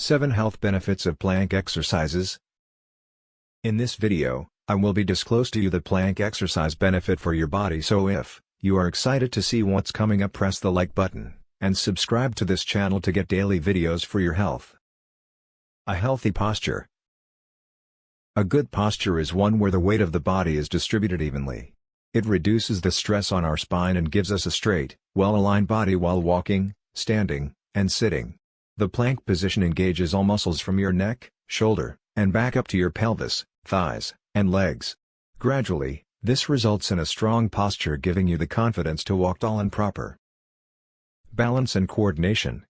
7 Health Benefits of Plank Exercises. In this video, I will be disclose to you the plank exercise benefit for your body, so if you are excited to see what's coming up, press the like button, and subscribe to this channel to get daily videos for your health. A healthy posture. A good posture is one where the weight of the body is distributed evenly. It reduces the stress on our spine and gives us a straight, well-aligned body while walking, standing, and sitting. The plank position engages all muscles from your neck, shoulder, and back up to your pelvis, thighs, and legs. Gradually, this results in a strong posture, giving you the confidence to walk tall and proper. Balance and coordination.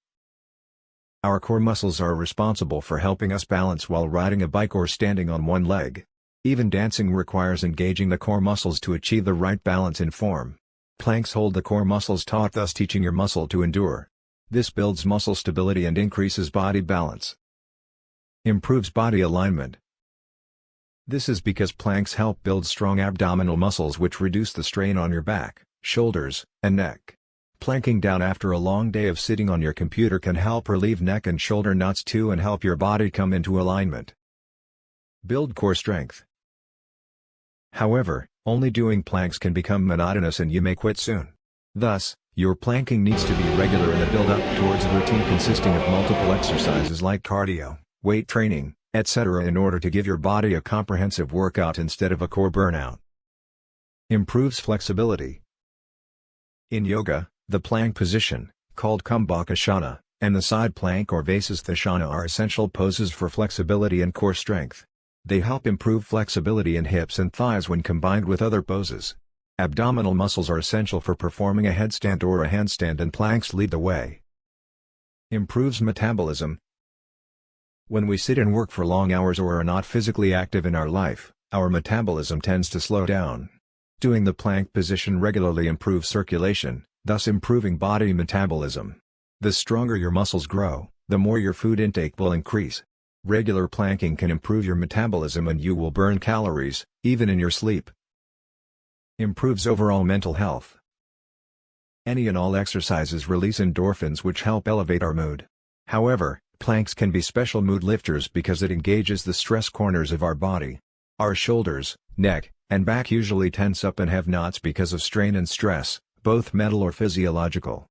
Our core muscles are responsible for helping us balance while riding a bike or standing on one leg. Even dancing requires engaging the core muscles to achieve the right balance and form. Planks hold the core muscles taut, thus teaching your muscle to endure. This builds muscle stability and increases body balance. Improves body alignment. This is because planks help build strong abdominal muscles, which reduce the strain on your back, shoulders, and neck. Planking down after a long day of sitting on your computer can help relieve neck and shoulder knots too, and help your body come into alignment. Build core strength. However, only doing planks can become monotonous and you may quit soon. Thus, your planking needs to be regular and a build-up towards a routine consisting of multiple exercises like cardio, weight training, etc. in order to give your body a comprehensive workout instead of a core burnout. Improves flexibility. In yoga, the plank position, called Kumbhakasana, and the side plank or Vasisthasana are essential poses for flexibility and core strength. They help improve flexibility in hips and thighs when combined with other poses. Abdominal muscles are essential for performing a headstand or a handstand, and planks lead the way. Improves metabolism. When we sit and work for long hours or are not physically active in our life, our metabolism tends to slow down. Doing the plank position regularly improves circulation, thus improving body metabolism. The stronger your muscles grow, the more your food intake will increase. Regular planking can improve your metabolism and you will burn calories, even in your sleep. Improves overall mental health. Any and all exercises release endorphins, which help elevate our mood. However, planks can be special mood lifters because it engages the stress corners of our body. Our shoulders, neck, and back usually tense up and have knots because of strain and stress, both mental or physiological.